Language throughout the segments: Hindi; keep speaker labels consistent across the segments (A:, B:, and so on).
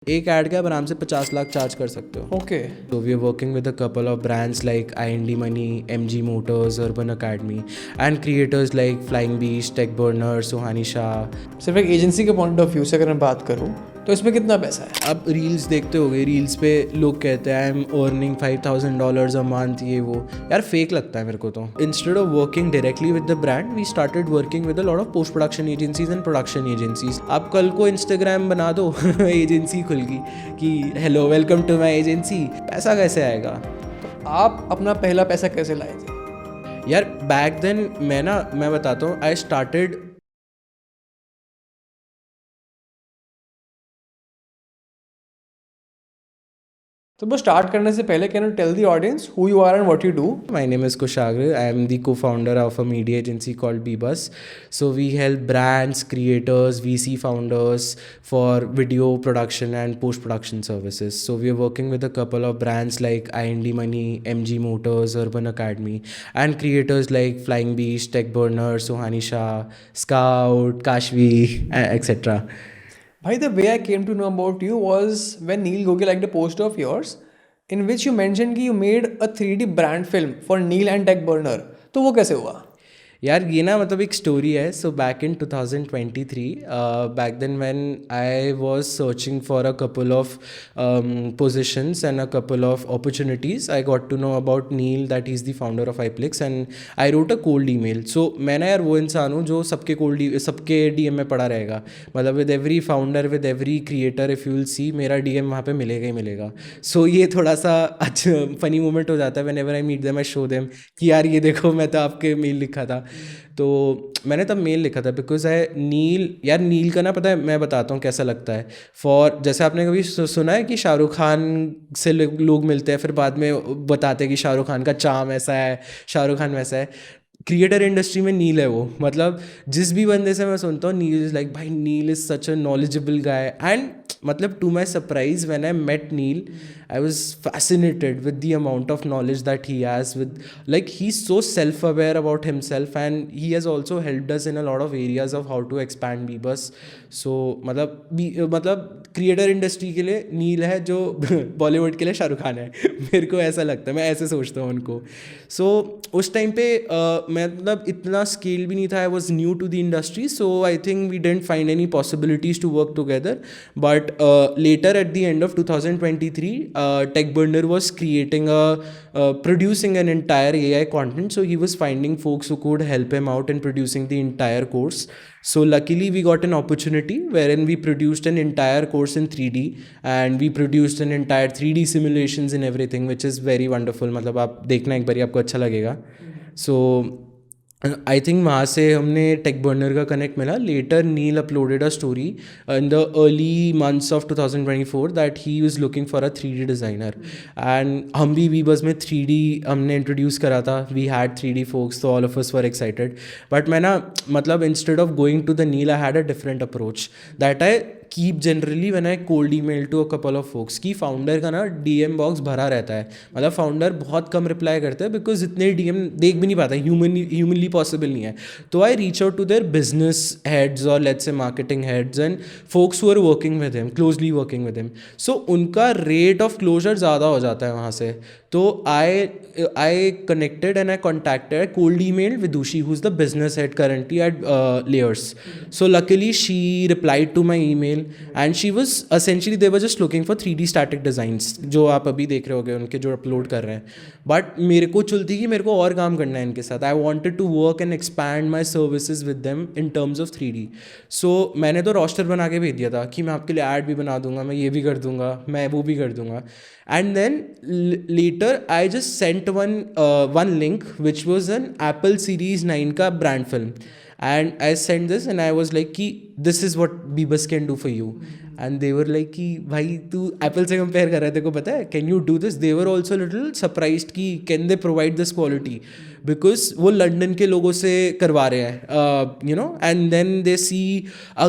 A: एक ऐड के आप आराम से 50 लाख चार्ज कर सकते हो.
B: Okay.
A: So we are working with a couple of brands like IND Money, MG Motors, Urban Academy, and creators like Flying Beast, Tech Burner, Suhani Shah.
B: सिर्फ एक एजेंसी के पॉइंट ऑफ व्यू से अगर मैं बात करूँ तो इसमें कितना पैसा है?
A: अब रील्स देखते होगे, रील्स पे लोग कहते हैं I am earning $5,000 a month, ये वो. यार फेक लगता है मेरे को तो. Instead of working directly with the brand, we started working with a lot of post production agencies and production agencies. आप कल को इंस्टाग्राम बना दो एजेंसी खुल गई कि hello welcome to my agency. पैसा कैसे आएगा?
B: तो आप अपना पहला पैसा कैसे लाए थे?
A: यार बैक देन मैं बताता हूँ, आई स्टार्टेड.
B: तो बस स्टार्ट करने से पहले can you tell the audience who you are and what you do?
A: My name is Kushagra. I am the co-founder of a media agency called Bebus. So we help brands, creators, VC founders for video production and post-production services. So we are working with a couple of brands like IND Money, MG Motors, Urban Academy, and creators like Flying Beast, Tech Burner, Suhani Shah, Scout, Kashvi, etc.
B: By the way I came to know about you was when Neil Gogi liked a post of yours in which you mentioned कि you made a 3D brand film for Neil and Tech Burner. तो वो कैसे हुआ?
A: यार ये ना मतलब एक स्टोरी है. So back in 2023, back then when I was searching for a couple of positions and a couple of opportunities, I got to know about Neil that he is the founder of iPlix and I wrote a cold email. So मैं ना यार वो इंसान हूँ जो सबके DM में पड़ा रहेगा. मतलब with every founder, with every creator, if you will see मेरा DM वहाँ पे मिलेगा ही मिलेगा. सो ये थोड़ा सा अच्छा फनी मोमेंट हो जाता है whenever I meet them, I show them कि यार ये देखो मैं तो आपके मेल लिखा था. तो मैंने तब मेल लिखा था बिकॉज नील का ना पता है, मैं बताता हूँ कैसा लगता है. जैसे आपने कभी सुना है कि शाहरुख खान से लोग मिलते हैं फिर बाद में बताते हैं कि शाहरुख खान का चार्म ऐसा है, शाहरुख खान वैसा है. क्रिएटर इंडस्ट्री में नील है वो. मतलब जिस भी बंदे से मैं सुनता हूँ नील इज़ लाइक, भाई Neil is such a knowledgeable guy. And मतलब to my surprise when I met Neil, I was fascinated with the amount of knowledge that he has. With like he's so self-aware about himself and he has also helped us in a lot of areas of how to expand Bebus. So मतलब क्रिएटर इंडस्ट्री के लिए नील है जो बॉलीवुड के लिए शाहरुख खान है. मेरे को ऐसा लगता है, मैं ऐसे सोचता हूँ उनको. सो उस टाइम पे मैं मतलब इतना स्केल भी नहीं था. I was new to the industry, so I think we didn't find any possibilities to work together. But later at the end of 2023, Tech Burner was producing an entire AI content. So he was finding folks who could help him out in producing the entire course. So luckily we got an opportunity wherein we produced an entire course in 3D and we produced an entire 3D simulations and everything, which is very wonderful. मतलब आप देखना एक बारी, आपको अच्छा लगेगा. So आई थिंक वहाँ से हमने टेक बर्नर का कनेक्ट मिला. Later Neel uploaded a story in the early months of 2024 that he was looking for a 3D designer. And हम भी बस में 3D हमने इंट्रोड्यूस करा था. वी हैड 3D फोक्स, तो all of us were excited. But मैं ना मतलब instead of going to the Neel, I had a different approach that I keep generally when I cold email to a couple of folks. कि फाउंडर का ना DM बॉक्स भरा रहता है. मतलब फाउंडर बहुत कम रिप्लाई करते हैं बिकॉज इतने DM देख भी नहीं पाता, ह्यूमनली पॉसिबल नहीं है. तो I reach out to their business heads और let's say marketing heads and folks who are working with him, closely working with him. So उनका रेट ऑफ क्लोजर ज़्यादा हो जाता है वहाँ से. तो I connected and I contacted, cold email Vidushi who is the business head currently at Layers. So luckily she replied to my email and she was essentially they were just looking for 3D static designs जो आप अभी देख रहे होगे उनके जो अपलोड कर रहे हैं. बट मेरे को चलती कि मेरे को और काम करना है इनके साथ. I wanted to work and expand my services with them in terms of 3D. सो मैंने तो रोस्टर बना के भेज दिया था कि मैं आपके लिए ऐड भी बना दूंगा, मैं ये भी कर दूंगा, मैं वो भी कर दूंगा. And then later I just sent one link which was an Apple Series 9 का brand film, and I sent this and I was like कि this is what Bebus can do for you. And they were like कि भाई तू Apple से compare कर रहा है, तेरे को पता है, can you do this? They were also little surprised कि can they provide this quality. Because वो लंदन के लोगों से करवा रहे हैं, you know, and then they see a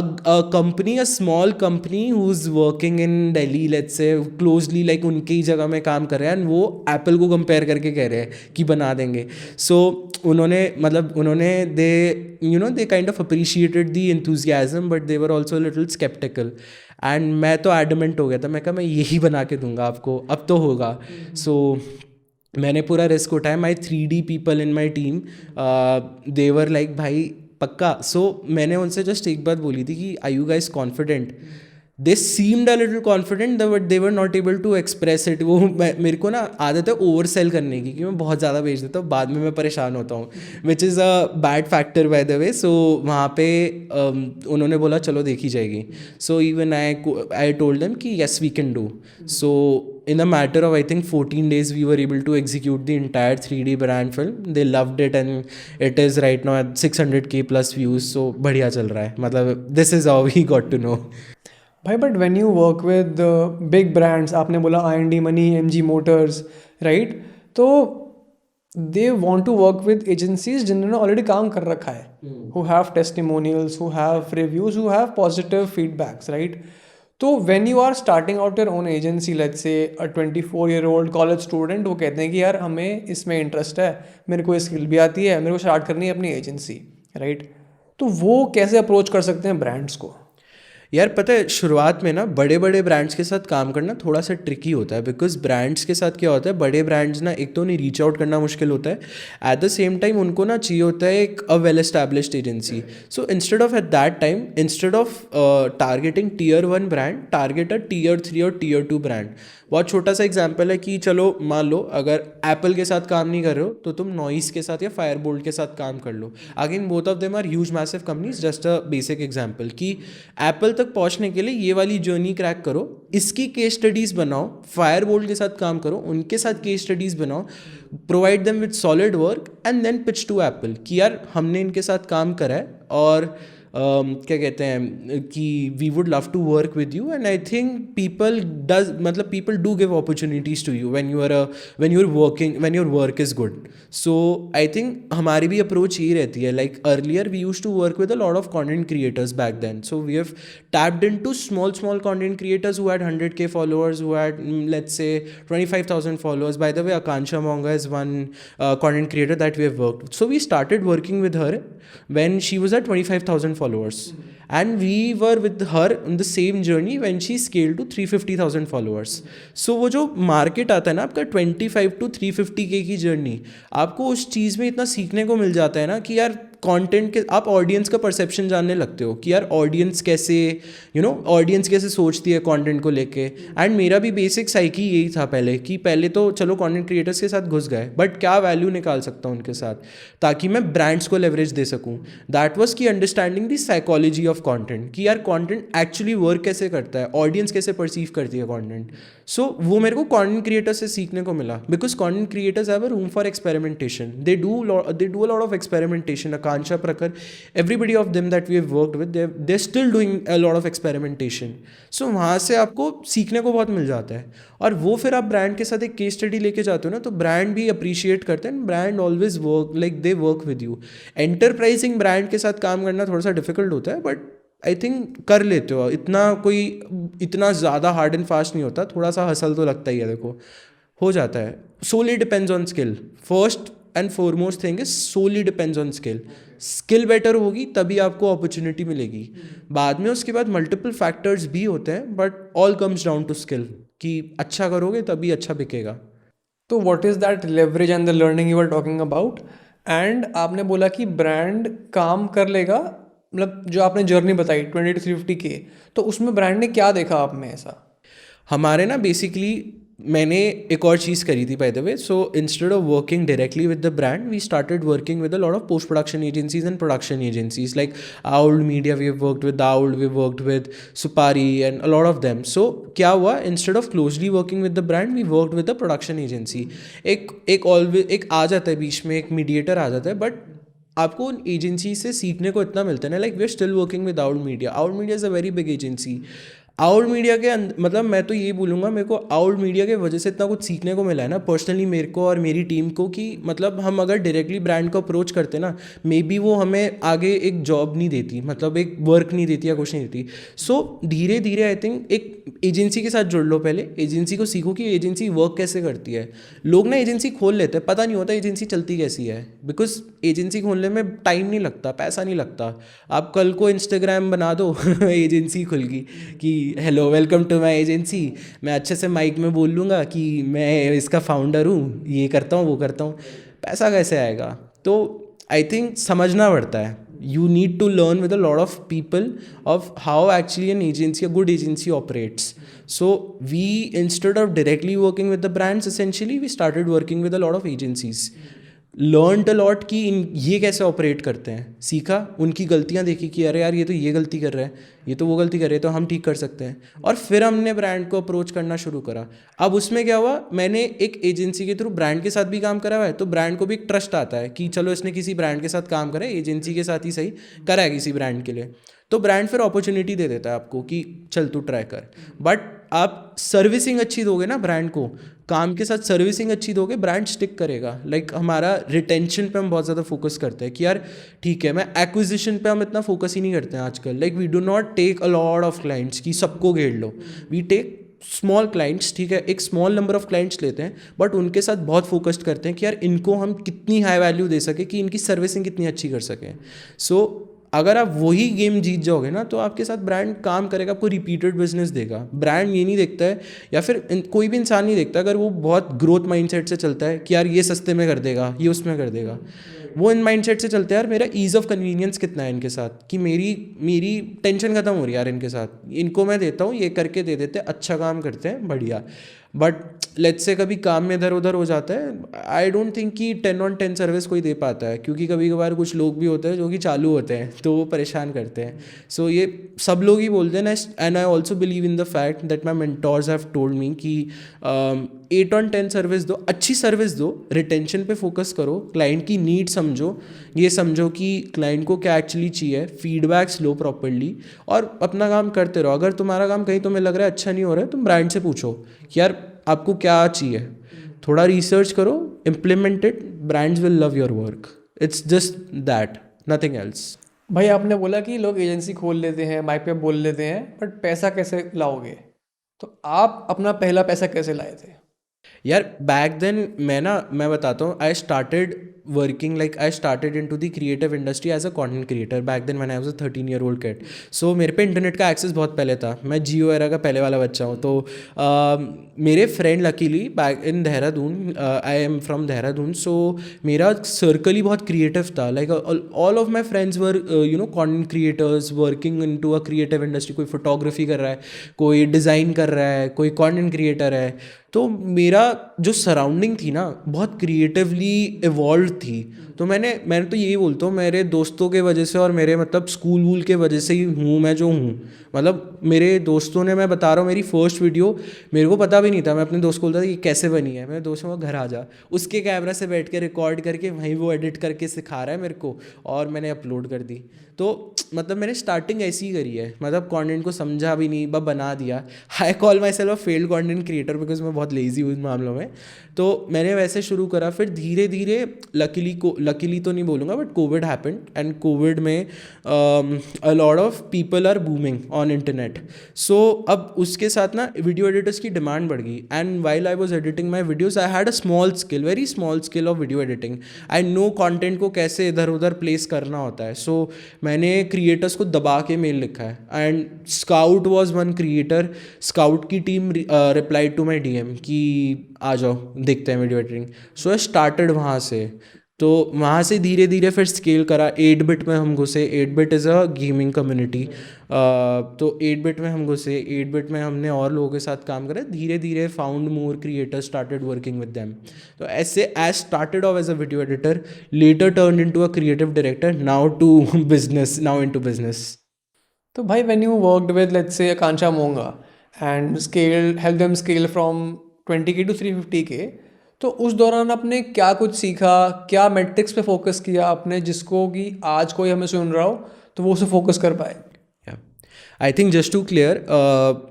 A: company, a small company who is working in Delhi, let's say closely, like उनकी ही जगह में काम कर रहे हैं, एंड वो एप्पल को कंपेयर करके कह रहे हैं कि बना देंगे. सो उन्होंने they, you know, they kind of appreciated the enthusiasm, but they were also little sceptical. And मैं तो एडमेंट हो गया था, मैं कहा मैं यही बना के दूंगा आपको, अब तो होगा. सो मैंने पूरा रिस्क उठाया. My 3D people in my team, they were like भाई पक्का. सो मैंने उनसे जस्ट एक बात बोली थी कि I you guys confident. They seemed a little confident but they were not able to express it. वो मेरे को ना आदत है ओवर सेल करने की, कि मैं बहुत ज़्यादा बेच देता हूँ, बाद में मैं परेशान होता हूँ, which is a bad factor by the way. So वहाँ पे उन्होंने बोला चलो देखी जाएगी. So even I told them कि yes we can do. So in a matter of I think 14 days we were able to execute the entire 3D brand film. They loved it and it is right now at 600k plus views. So बढ़िया चल रहा है, मतलब this is how we got to know.
B: भाई but when you work with big brands, आपने बोला I&D Money, MG Motors, right, तो they want to work with agencies जिन्होंने ऑलरेडी काम कर रखा है, who have testimonials, who have reviews, who have positive feedbacks, right. तो when you are starting out your own agency, let's say a 24-year-old college student, वो कहते हैं कि यार हमें इसमें इंटरेस्ट है, मेरे को ये स्किल भी आती है, मेरे को स्टार्ट करनी है अपनी एजेंसी, राइट. तो वो कैसे अप्रोच कर सकते हैं ब्रांड्स को?
A: यार पता है, शुरुआत में ना बड़े बड़े ब्रांड्स के साथ काम करना थोड़ा सा ट्रिकी होता है, बिकॉज ब्रांड्स के साथ क्या होता है, बड़े ब्रांड्स ना एक तो उन्हें रीच आउट करना मुश्किल होता है, एट द सेम टाइम उनको ना चाहिए होता है एक a well established agency. So instead of at that time, instead of targeting Tier 1 brand, target a Tier 3 और Tier 2 ब्रांड. बहुत छोटा सा एग्जाम्पल है कि चलो मान लो अगर एप्पल के साथ काम नहीं कर रहे हो तो तुम नॉइस के साथ या फायरबोल्ट के साथ काम कर लो. Again both of them are huge massive companies. Just a basic example कि एप्पल तक पहुंचने के लिए ये वाली जर्नी क्रैक करो, इसकी केस स्टडीज़ बनाओ, फायरबोल्ट के साथ काम करो, उनके साथ केस स्टडीज़ बनाओ, provide them with solid work and then pitch to Apple कि यार हमने इनके साथ काम करा है और क्या कहते हैं कि we would love to work with you. And I think people does, मतलब people do give opportunities to you when you are working, when your work is good. So I think हमारी भी अप्रोच यही रहती है. Like earlier we use to work with a lot of content creators back then. So we have tapped into small content creators who had 100k followers, who had let's say 25,000 followers. By the way, Akansha Monga is one content creator that we have worked with. So we started working with her when she was at 25,000 followers, and we were with her on the same journey when she scaled to 350,000 followers. So वो जो मार्केट आता है ना आपका 25 to 350k की जर्नी, आपको उस चीज़ में इतना सीखने को मिल जाता है ना कि यार कंटेंट के आप ऑडियंस का परसेप्शन जानने लगते हो कि यार ऑडियंस कैसे, यू नो, ऑडियंस कैसे सोचती है कंटेंट को लेके. एंड मेरा भी बेसिक साइकी यही था पहले कि पहले तो चलो कंटेंट क्रिएटर्स के साथ घुस गए, बट क्या वैल्यू निकाल सकता हूँ उनके साथ ताकि मैं ब्रांड्स को लेवरेज दे सकूँ. दैट वाज की understanding the psychology of content कि यार कंटेंट एक्चुअली वर्क कैसे करता है, ऑडियंस कैसे परसीव करती है कंटेंट. सो वो मेरे को कंटेंट क्रिएटर्स से सीखने को मिला, because content creators have a room for experimentation. They do a lot of experimentation. Akansha, Prakhar, everybody of them that we have worked with, they're still doing a lot of experimentation. So वहाँ से आपको सीखने को बहुत मिल जाता है. और वो फिर आप ब्रांड के साथ एक केस स्टडी लेके जाते हो ना, तो ब्रांड भी अप्रिशिएट करते हैं. Brand always work like they work with you. Enterprising brand के साथ काम करना थोड़ा सा डिफिकल्ट होता है, बट आई थिंक कर लेते हो. इतना ज़्यादा हार्ड एंड फास्ट नहीं होता, थोड़ा सा हसल तो लगता ही है, देखो हो जाता है. Solely depends on skill. First and foremost thing is solely depends on skill. Skill better होगी तभी आपको अपॉर्चुनिटी मिलेगी. बाद में उसके बाद मल्टीपल फैक्टर्स भी होते हैं, but all comes down to skill कि अच्छा करोगे तभी अच्छा बिकेगा.
B: तो what is that leverage and the learning you are talking about? And आपने बोला कि ब्रांड काम कर लेगा, मतलब जो आपने जर्नी बताई 20 to 350k, तो उसमें ब्रांड ने क्या देखा आप में ऐसा?
A: हमारे ना बेसिकली मैंने एक और चीज़ करी थी by the way. So instead of working directly with the brand, we started working with a lot of post production agencies and production agencies like Owled media. We have worked with Owled, we worked with Supari and a lot of them. So क्या हुआ, instead of closely working with the brand, we worked with the production agency. एक आ जाता है बीच में, एक मीडिएटर आ जाता है, बट आपको उन एजेंसी से सीखने को इतना मिलता है ना. Like we are still working with Owled media. Owled media is a very big agency. Out media के मतलब मैं तो ये बोलूँगा, मेरे को आउट मीडिया के वजह से इतना कुछ सीखने को मिला है ना पर्सनली मेरे को और मेरी टीम को, कि मतलब हम अगर डायरेक्टली ब्रांड को अप्रोच करते ना, मे बी वो हमें आगे एक जॉब नहीं देती, मतलब एक वर्क नहीं देती या कुछ नहीं देती। सो धीरे धीरे आई थिंक एक एजेंसी के साथ जुड़ लो, पहले एजेंसी को सीखो कि एजेंसी वर्क कैसे करती है। लोग ना एजेंसी खोल लेते हैं, पता नहीं होता एजेंसी चलती कैसी है, बिकॉज एजेंसी खोलने में टाइम नहीं लगता, पैसा नहीं लगता। आप कल को इंस्टाग्राम बना दो एजेंसी खुल गई कि hello welcome to my agency, मैं अच्छे से माइक में बोल लूँगा कि मैं इसका फाउंडर हूँ, ये करता हूँ वो करता हूँ, पैसा कैसे आएगा? तो आई थिंक समझना पड़ता है, you need to learn with a lot of people of how actually an agency, a good agency operates. So we, instead of directly working with the brands, essentially we started working with a lot of agencies. Learned a lot कि ये कैसे ऑपरेट करते हैं, सीखा, उनकी गलतियाँ देखी कि अरे यार ये तो ये गलती कर रहा है, ये तो वो गलती कर रहे हैं, तो हम ठीक कर सकते हैं। और फिर हमने ब्रांड को अप्रोच करना शुरू करा। अब उसमें क्या हुआ, मैंने एक एजेंसी के थ्रू ब्रांड के साथ भी काम करा हुआ है, तो ब्रांड को भी एक ट्रस्ट आता है कि चलो इसने किसी ब्रांड के साथ काम करा है, एजेंसी के साथ ही सही करा है किसी ब्रांड के लिए, तो ब्रांड फिर अपॉर्चुनिटी दे देता है आपको कि चल तू ट्राई कर। बट आप सर्विसिंग अच्छी दोगे ना ब्रांड को, काम के साथ सर्विसिंग अच्छी दोगे, ब्रांड स्टिक करेगा। लाइक हमारा रिटेंशन पे हम बहुत ज़्यादा फोकस करते हैं कि यार ठीक है, मैं एक्विजिशन पे हम इतना फोकस ही नहीं करते हैं आजकल। Like we do not take a lot of clients कि सबको घेर लो, वी टेक स्मॉल क्लाइंट्स, ठीक है, एक स्मॉल नंबर ऑफ क्लाइंट्स लेते हैं, बट उनके साथ बहुत फोकस्ड करते हैं कि यार इनको हम कितनी हाई वैल्यू दे सके, कि इनकी सर्विसिंग कितनी अच्छी कर सकें। सो अगर आप वही गेम जीत जाओगे ना, तो आपके साथ ब्रांड काम करेगा, आपको रिपीटेड बिजनेस देगा। ब्रांड ये नहीं देखता है, या फिर कोई भी इंसान नहीं देखता अगर वो बहुत ग्रोथ माइंडसेट से चलता है कि यार ये सस्ते में कर देगा, ये उसमें कर देगा। वो इन माइंडसेट से चलते हैं यार मेरा ईज़ ऑफ कन्वीनियंस कितना है इनके साथ, कि मेरी टेंशन खत्म हो रही है यार इनके साथ, इनको मैं देता हूँ, ये करके दे देते, अच्छा काम करते हैं, बढ़िया। बट लेट्स से कभी काम में इधर उधर हो जाता है, आई डोंट थिंक कि 10/10 सर्विस कोई दे पाता है, क्योंकि कभी कभार कुछ लोग भी होते हैं जो कि चालू होते हैं, तो वो परेशान करते हैं। सो ये सब लोग ही बोलते हैं ना, and I also believe in the fact that my mentors have told me कि 8/10 सर्विस दो, अच्छी सर्विस दो, रिटेंशन पे फोकस करो, क्लाइंट की नीड समझो, ये समझो कि क्लाइंट को क्या एक्चुअली चाहिए, फीडबैक्स लो प्रॉपरली, और अपना काम करते रहो। अगर तुम्हारा काम कहीं तुम्हें लग रहा है अच्छा नहीं हो रहा है, तुम ब्रांड से पूछो कि यार आपको क्या चाहिए, थोड़ा रिसर्च करो, implement it, brands will love your work. It's just that, nothing else.
B: भाई आपने बोला कि लोग एजेंसी खोल लेते हैं, माइक पे बोल लेते हैं, बट पैसा कैसे लाओगे? तो आप अपना पहला पैसा कैसे लाए थे?
A: यार बैक देन मैं बताता हूँ, I started working, like I started into the creative industry as a content creator back then when I was a 13-year-old kid. So मेरे पे इंटरनेट का एक्सेस बहुत पहले था, मैं जियो एरा का पहले वाला बच्चा हूँ। तो मेरे friend luckily back in Dehradun, I am from Dehradun, so मेरा सर्कल ही बहुत क्रिएटिव था। Like all of my friends were content creators working into a creative industry. कोई फोटोग्राफी कर रहा है, कोई डिज़ाइन कर रहा है, कोई कॉन्टेंट क्रिएटर है। तो मेरा जो सराउंडिंग थी ना बहुत क्रिएटिवली इवॉल्व थी। तो मैंने तो यही बोलता हूँ, मेरे दोस्तों के वजह से और मेरे मतलब स्कूल वूल के वजह से ही हूँ मैं जो हूँ। मतलब मेरे दोस्तों ने, मैं बता रहा हूँ, मेरी फर्स्ट वीडियो मेरे को पता भी नहीं था, मैं अपने दोस्त को बोलता था कि कैसे बनी है, मेरे दोस्तों को घर आ जा, उसके कैमरा से बैठ के रिकॉर्ड करके वहीं वो एडिट करके सिखा रहा है मेरे को, और मैंने अपलोड कर दी। तो मतलब मैंने स्टार्टिंग ऐसी ही करी है, मतलब कंटेंट को समझा भी नहीं, बस बना दिया। I call my self a failed content creator because मैं बहुत लेजी हूँ इन मामलों में। तो मैंने वैसे शुरू करा, फिर धीरे धीरे लकीली तो नहीं बोलूँगा, but COVID happened, and COVID में a lot of people are booming on internet. So अब उसके साथ ना वीडियो एडिटर्स की डिमांड बढ़ गई, and while I was editing my videos I had a small skill, very small skill of video editing. I know content को कैसे इधर उधर प्लेस करना होता है। सो मैंने क्रिएटर्स को दबा के मेल लिखा है, and Scout was one creator. Scout की team replied to my DM कि आ जाओ देखते हैं video editing. So I started वहाँ से। तो वहाँ से धीरे धीरे फिर स्केल करा, 8-bit में हम घुसे। 8-bit is a gaming community. तो 8-bit में हम घुसे, 8-bit में हमने और लोगों के साथ काम करा, धीरे धीरे found more creators, started working with them. तो ऐसे I started off as a video editor, later turn into a creative director, now into business.
B: तो भाई when you worked with let's say Akanksha Monga and help them scale from 20K to 350K, तो उस दौरान आपने क्या कुछ सीखा, क्या मेट्रिक्स पे फोकस किया आपने, जिसको कि आज कोई हमें सुन रहा हो तो वो उसे फोकस कर पाए?
A: I think just to clear,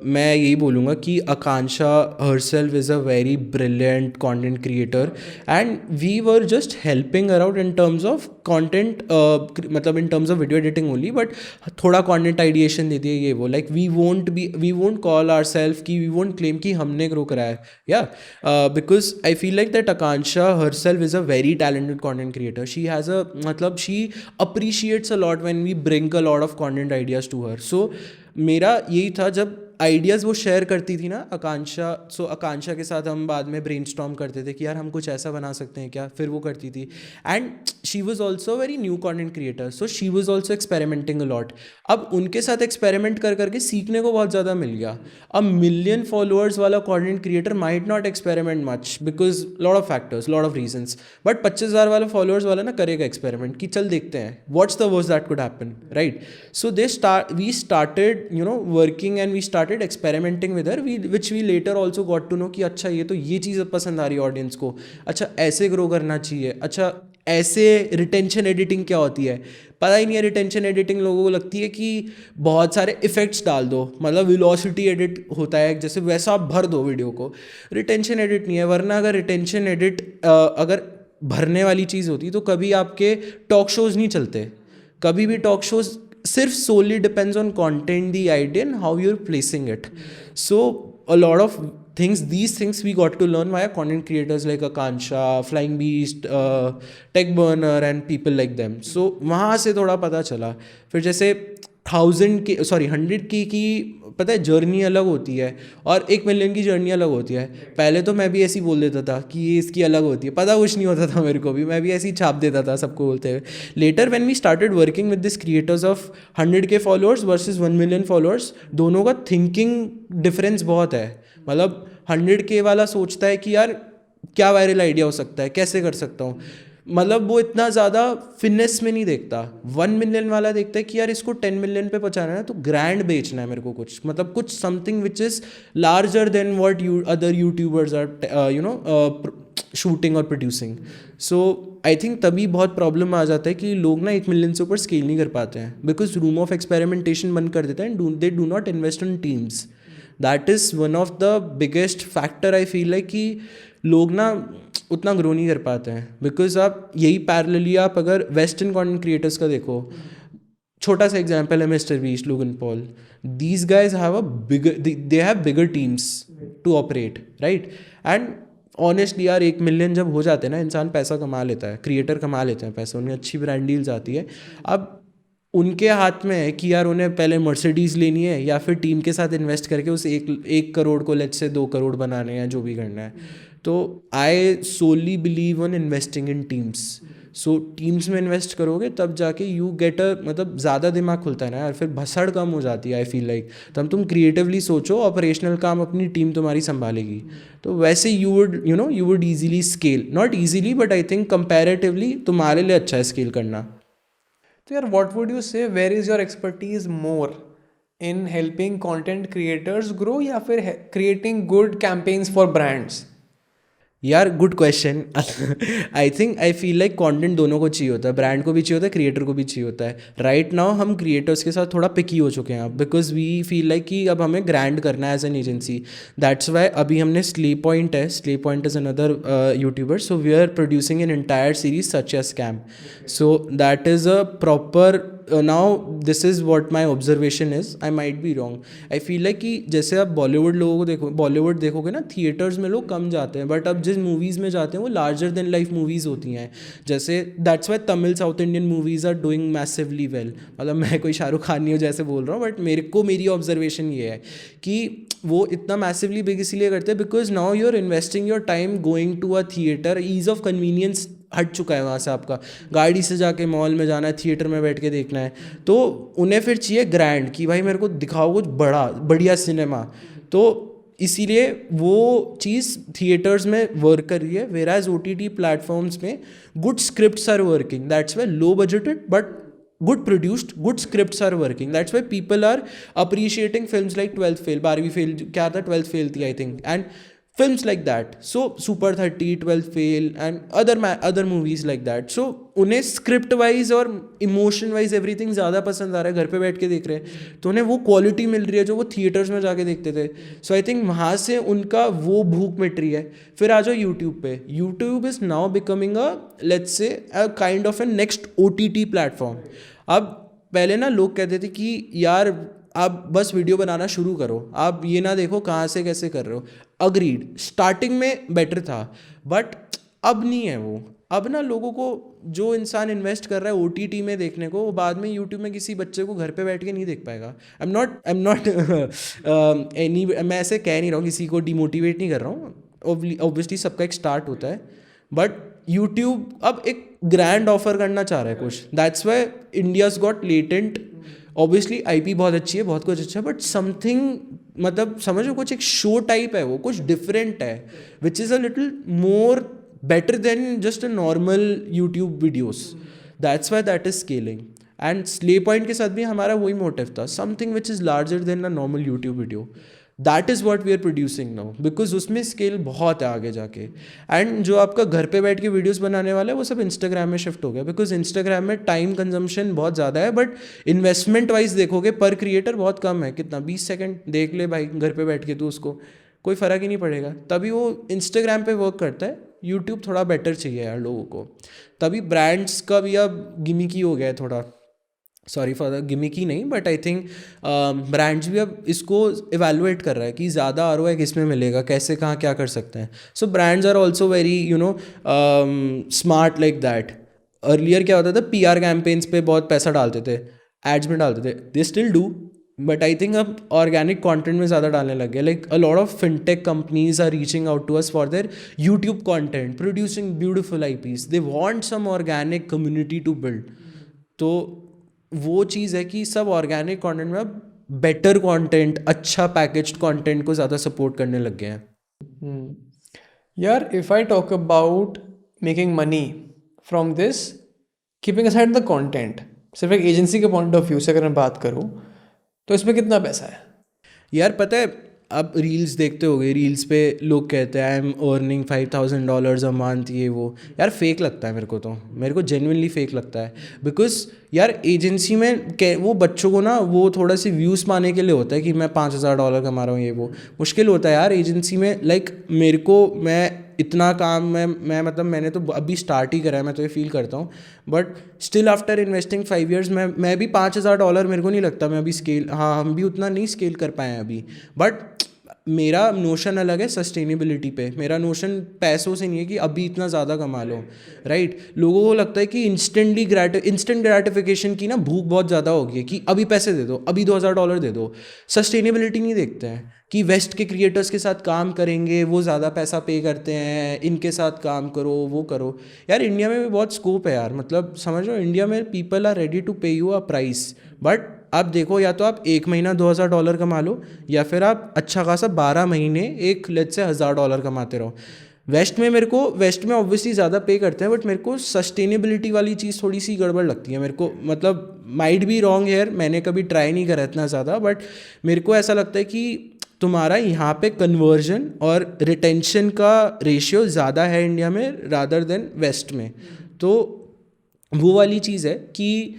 A: मैं यही बोलूँगा कि Akanksha herself is a very brilliant content creator and we were just helping around in terms of content, मतलब in terms of video editing only, but थोड़ा कंटेंट आइडिएशन दे दिए ये वो, like we won't call our self कि वी वोंट क्लेम कि हमने ग्रो करा है, या because I feel like that Akanksha herself is a very talented content creator. She has a मतलब she appreciates a lot when we bring a lot of content ideas to her. So मेरा यही था, जब आइडियाज़ वो शेयर करती थी ना आकांक्षा, सो आकांक्षा के साथ हम बाद में ब्रेनस्टॉर्म करते थे कि यार हम कुछ ऐसा बना सकते हैं क्या, फिर वो करती थी. And she was also very new content creator, so she was also experimenting a lot. अब उनके साथ एक्सपेरिमेंट कर करके सीखने को बहुत ज़्यादा मिल गया. अब मिलियन फॉलोअर्स वाला content creator might not experiment much because lot of factors, lot of reasons, but 25,000 वाला फॉलोअर्स वाला ना करेगा एक्सपेरिमेंट कि चल देखते हैं what's the worst that could happen, right. So we started you know working and we started experimenting with her, which we later also got to know कि अच्छा ये तो ये चीज़ पसंद आ रही है ऑडियंस को, अच्छा ऐसे ग्रो करना चाहिए, अच्छा ऐसे रिटेंशन एडिटिंग क्या होती है पता ही नहीं है. रिटेंशन एडिटिंग लोगों को लगती है कि बहुत सारे इफेक्ट्स डाल दो, मतलब वेलोसिटी एडिट होता है जैसे वैसा आप भर दो वीडियो को. रिटेंशन एडिट नहीं है, वरना अगर रिटेंशन एडिट अगर भरने वाली चीज़ होती तो कभी आपके टॉक शोज़ नहीं चलते. कभी भी टॉक शोज़ सिर्फ solely depends on content, the idea and how you're placing it. So a lot of these things we got to learn via content creators like Akansha, Flying Beast, Tech Burner and people like them. So वहाँ से थोड़ा पता चला. फिर जैसे 100K की पता है जर्नी अलग होती है और 1 मिलियन की जर्नी अलग होती है. पहले तो मैं भी ऐसे ही बोल देता था कि ये इसकी अलग होती है, पता कुछ नहीं होता था मेरे को भी, मैं भी ऐसे ही छाप देता था सबको बोलते हुए. Later when we started working with this creators of 100K followers versus 1 million followers, दोनों का थिंकिंग डिफरेंस बहुत है. मतलब 100K वाला सोचता है कि यार क्या वायरल आइडिया हो सकता है, कैसे कर सकता हूँ, मतलब वो इतना ज़्यादा फिटनेस में नहीं देखता. 1 मिलियन वाला देखता है कि यार इसको 10 मिलियन पे पहुँचाना है तो ग्रैंड बेचना है मेरे को, कुछ मतलब कुछ something which is larger than what other YouTubers are shooting और प्रोड्यूसिंग. सो आई थिंक तभी बहुत प्रॉब्लम आ जाता है कि लोग ना 1 मिलियन से ऊपर स्केल नहीं कर पाते हैं बिकॉज रूम ऑफ एक्सपेरिमेंटेशन बंद कर देते हैं. They do not invest in teams. That is one of the biggest factor I feel like कि लोग ना उतना ग्रो नहीं कर पाते हैं. बिकॉज आप यही पैरेलली आप अगर वेस्टर्न कंटेंट क्रिएटर्स का देखो, छोटा सा एग्जांपल है Mister Beast, Logan Paul, these guys have a bigger, they have bigger teams to operate, right. And honestly यार 1 मिलियन जब हो जाते हैं ना, इंसान पैसा कमा लेता है, क्रिएटर कमा लेते हैं पैसा, उन्हें अच्छी ब्रांड डील्स आती है. अब उनके हाथ में है कि यार उन्हें पहले मर्सिडीज़ लेनी है या फिर टीम के साथ इन्वेस्ट करके उस 1 करोड़ को लेट्स से 2 करोड़ बनाने हैं, जो भी करना है. तो I solely believe on investing in teams. So teams में इन्वेस्ट करोगे तब जाके यू गेट अ, मतलब ज़्यादा दिमाग खुलता है ना यार, फिर भसड़ कम हो जाती है आई फील लाइक. तब तुम क्रिएटिवली सोचो, ऑपरेशनल काम अपनी टीम तुम्हारी संभालेगी. तो वैसे you would easily scale, not easily but I think comparatively तुम्हारे लिए अच्छा है स्केल करना.
B: तो यार what would you say, where is your expertise more, in helping content creators grow या फिर creating good campaigns for brands?
A: यार good question. I feel like content दोनों को चाहिए होता है, ब्रांड को भी चाहिए होता है, क्रिएटर को भी चाहिए होता है. राइट नाउ हम क्रिएटर्स के साथ थोड़ा पिकी हो चुके हैं अब, बिकॉज वी फील लाइक कि अब हमें ग्रैंड करना है as an agency. That's why अभी हमने स्ले पॉइंट है, Slay Point is another YouTuber, so we are producing an entire series such as scam. So that is a proper, now this is what my observation is, I might be wrong. I feel like कि जैसे आप बॉलीवुड लोगों को देखो, बॉलीवुड देखोगे ना, थिएटर्स में लोग कम जाते हैं, बट अब जिस मूवीज़ में जाते हैं वो लार्जर देन लाइफ मूवीज़ होती हैं. जैसे that's why Tamil south Indian movies are doing massively well. मतलब मैं कोई शाहरुख खान नहीं हूँ जैसे बोल रहा हूँ, बट मेरी ऑब्जर्वेशन ये है कि वो इतना मैसिवली बिग इसलिए करते हैं because now you are investing your time going to a theatre. Ease of convenience हट चुका है वहाँ से, आपका गाड़ी से जाके मॉल में जाना है, थिएटर में बैठ के देखना है. तो उन्हें फिर चाहिए ग्रैंड कि भाई मेरे को दिखाओ कुछ बढ़िया सिनेमा. तो इसीलिए वो चीज़ थिएटर्स में वर्क कर रही है, वेराज OTT प्लेटफॉर्म्स में good scripts are working. That's why low budgeted but good produced, good scripts are working. That's why people are appreciating films like 12th Fail, 12वीं फेल क्या था, 12th फेल थी I think. And films like that. So Super 30, 12th Fail and other movies like that. So उन्हें स्क्रिप्ट वाइज और इमोशन वाइज एवरीथिंग ज़्यादा पसंद आ रहा है, घर पे बैठ के देख रहे हैं, तो उन्हें वो क्वालिटी मिल रही है जो वो थिएटर्स में जाके देखते थे. सो आई थिंक वहाँ से उनका वो भूख मिट रही है. फिर आ जाओ यूट्यूब पे. YouTube is now becoming a let's say a kind of A next OTT platform. अब पहले ना लोग कहते थे कि यार आप बस वीडियो बनाना शुरू करो, आप ये ना देखो कहाँ से कैसे कर रहे हो. अग्रीड, स्टार्टिंग में बेटर था, बट अब नहीं है वो. अब ना लोगों को, जो इंसान इन्वेस्ट कर रहा है OTT में देखने को, वो बाद में यूट्यूब में किसी बच्चे को घर पे बैठ के नहीं देख पाएगा. आई एम नॉट एनी, मैं ऐसे कह नहीं रहा हूँ, किसी को डिमोटिवेट नहीं कर रहा हूँ. ऑब्वियसली सबका एक स्टार्ट होता है, बट यूट्यूब अब एक ग्रैंड ऑफर करना चाह रहा है कुछ. That's why India's got latent. Obviously IP बहुत अच्छी है, बहुत कुछ अच्छा है, बट समथिंग, मतलब समझो कुछ एक शो टाइप है, वो कुछ डिफरेंट है, विच is a little more better than just a normal YouTube videos. That's why that is scaling. And Slay Point के साथ भी हमारा वही motive था, something which is larger than a normal YouTube video. That is what we are producing now, because उसमें scale बहुत है आगे जाके. And जो आपका घर पे बैठ के वीडियोस बनाने वाला है, वो सब Instagram में शिफ्ट हो गया, because Instagram में टाइम कंजम्पशन बहुत ज़्यादा है, बट इन्वेस्टमेंट वाइज देखोगे पर क्रिएटर बहुत कम है. कितना 20 सेकेंड देख ले भाई घर पे बैठ के, तू उसको कोई फ़र्क ही नहीं पड़ेगा. तभी वो Instagram पे वर्क करता है. यूट्यूब थोड़ा बेटर चाहिए यार लोगों को. तभी ब्रांड्स का भी अब गिमिकी हो गया है थोड़ा. सॉरी फॉर द गिमिकी नहीं, बट आई थिंक ब्रांड्स भी अब इसको इवेलुएट कर रहा है कि ज़्यादा ROI किस में मिलेगा, कैसे कहाँ क्या कर सकते हैं. So brands are also very smart like that. Earlier क्या होता था, PR कैंपेन्स पे बहुत पैसा डालते थे, एड्स में डालते थे, they still do, but I think अब ऑर्गेनिक कंटेंट में ज़्यादा डालने लग गए. Like a lot of fintech companies are reaching out to us for their YouTube content, producing beautiful IPs. They want some organic community to build. तो वो चीज़ है कि सब ऑर्गेनिक कंटेंट में अब बेटर कंटेंट, अच्छा पैकेज्ड कंटेंट को ज़्यादा सपोर्ट करने लग गए हैं.
B: यार, if I talk about making money from this, keeping aside the content, सिर्फ एक एजेंसी के पॉइंट ऑफ व्यू से अगर मैं बात करूँ, तो इसमें कितना पैसा है?
A: यार पता है, अब रील्स देखते हो गए, रील्स पे लोग कहते हैं I am earning $5,000 a month, ये वो. यार फेक लगता है मेरे को, तो मेरे को जेन्युइनली फेक लगता है. बिकॉज यार एजेंसी में वो बच्चों को ना वो थोड़ा सी व्यूज़ पाने के लिए होता है कि मैं $5,000 कमा रहा हूँ, ये वो मुश्किल होता है यार एजेंसी में. लाइक मेरे को, मैं इतना काम मैं मतलब मैंने तो अभी स्टार्ट ही करा है, मैं तो ये फील करता हूँ, but still after investing 5 years मैं भी $5,000 मेरे को नहीं लगता मैं अभी स्केल, हाँ हम भी उतना नहीं स्केल कर पाए हैं अभी. बट मेरा नोशन अलग है सस्टेनेबिलिटी पे. मेरा नोशन पैसों से नहीं है कि अभी इतना ज़्यादा कमा लो, राइट. लोगों को लगता है कि इंस्टेंट ग्रेटिफिकेशन की ना भूख बहुत ज़्यादा हो गई है कि अभी पैसे दे दो, अभी $2,000 दे दो. सस्टेनेबिलिटी नहीं देखते हैं कि वेस्ट के क्रिएटर्स के साथ काम करेंगे, वो ज़्यादा पैसा पे करते हैं, इनके साथ काम करो, वो करो. यार इंडिया में भी बहुत स्कोप है यार, मतलब समझ लो इंडिया में पीपल आर रेडी टू पे यू अ प्राइस. बट आप देखो, या तो आप एक महीना $2,000 कमा लो, या फिर आप अच्छा खासा 12 महीने एक लेट्स से $1,000 कमाते रहो. वेस्ट में ऑब्वियसली ज़्यादा पे करते हैं, बट मेरे को सस्टेनेबिलिटी वाली चीज़ थोड़ी सी गड़बड़ लगती है मेरे को. मतलब माइट बी रॉन्ग हेयर, मैंने कभी ट्राई नहीं करा इतना ज़्यादा, बट मेरे को ऐसा लगता है कि तुम्हारा यहाँ पे कन्वर्जन और रिटेंशन का रेशियो ज़्यादा है इंडिया में रादर देन वेस्ट में. तो वो वाली चीज़ है कि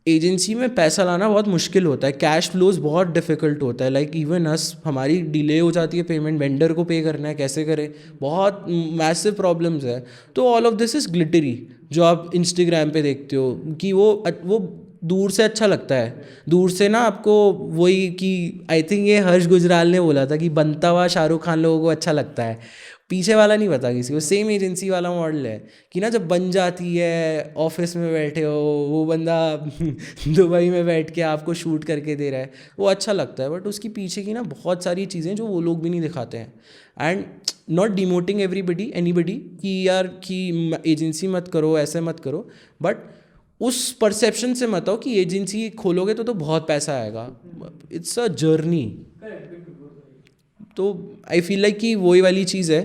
A: एजेंसी में पैसा लाना बहुत मुश्किल होता है, कैश फ्लोज बहुत डिफिकल्ट होता है. लाइक इवन अस, हमारी डिले हो जाती है पेमेंट, वेंडर को पे करना है, कैसे करें, बहुत मैसिव प्रॉब्लम्स है. तो all of this is glittery. जो आप इंस्टाग्राम पे देखते हो कि वो दूर से अच्छा लगता है, दूर से ना आपको वही कि आई थिंक ये हर्ष गुजराल ने बोला था कि बनता हुआ शाहरुख खान लोगों को अच्छा लगता है, पीछे वाला नहीं पता किसी को. सेम एजेंसी वाला मॉडल है कि ना जब बन जाती है, ऑफिस में बैठे हो, वो बंदा दुबई में बैठ के आपको शूट करके दे रहा है, वो अच्छा लगता है. बट उसकी पीछे की ना बहुत सारी चीज़ें जो वो लोग भी नहीं दिखाते हैं. एंड नॉट डिमोटिंग एनीबडी कि यार कि एजेंसी मत करो, ऐसे मत करो, बट उस परसेप्शन से मत आओ कि एजेंसी खोलोगे तो बहुत पैसा आएगा. It's a journey. तो आई फील लाइक कि वही वाली चीज़ है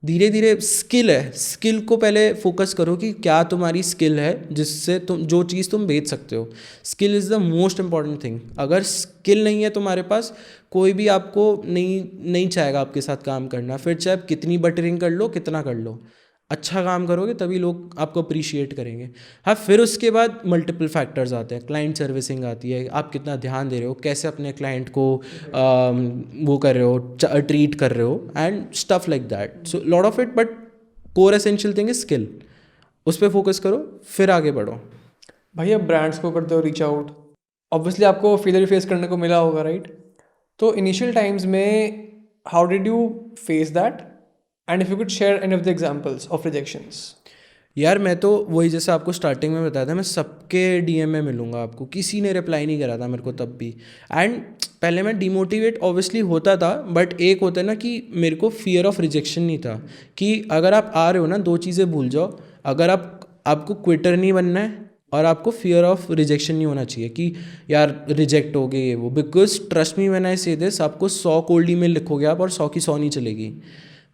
A: धीरे धीरे स्किल है, स्किल को पहले फोकस करो कि क्या तुम्हारी स्किल है जिससे तुम जो चीज़ तुम बेच सकते हो। Skill is the most important thing. अगर स्किल नहीं है तुम्हारे पास, कोई भी आपको नहीं नहीं चाहेगा आपके साथ काम करना, फिर चाहे आप कितनी बटरिंग कर लो, कितना कर लो, अच्छा काम करोगे तभी लोग आपको अप्रिशिएट करेंगे। हाँ, फिर उसके बाद मल्टीपल फैक्टर्स आते हैं, क्लाइंट सर्विसिंग आती है, आप कितना ध्यान दे रहे हो, कैसे अपने क्लाइंट को वो कर रहे हो, ट्रीट कर रहे हो, and stuff like that. So lot of it, but core essential thing is skill. उस पर फोकस करो, फिर आगे बढ़ो।
B: भाई अब ब्रांड्स को करते हो रीच आउट, ऑब्वियसली आपको फेलियर फेस करने को मिला होगा, राइट? तो इनिशियल टाइम्स में how did you face that, and if you could share any of the examples of rejections.
A: यार मैं तो वही जैसे आपको स्टार्टिंग में बताया था, मैं सबके डीएम में मिलूंगा आपको, किसी ने रिप्लाई नहीं करा था मेरे को तब भी। एंड पहले मैं डिमोटिवेट ऑब्वियसली होता था, बट एक होता है ना कि मेरे को फियर ऑफ रिजेक्शन नहीं था कि अगर आप आ रहे हो ना, दो चीज़ें भूल जाओ। अगर आपको क्विटर नहीं बनना है, और आपको फियर ऑफ रिजेक्शन नहीं होना चाहिए कि यार रिजेक्ट हो गए ये वो। Because trust me when I से दिस, आपको 100 कोल्ड ईमेल लिखोगे आप और 100 की 100 नहीं चलेगी,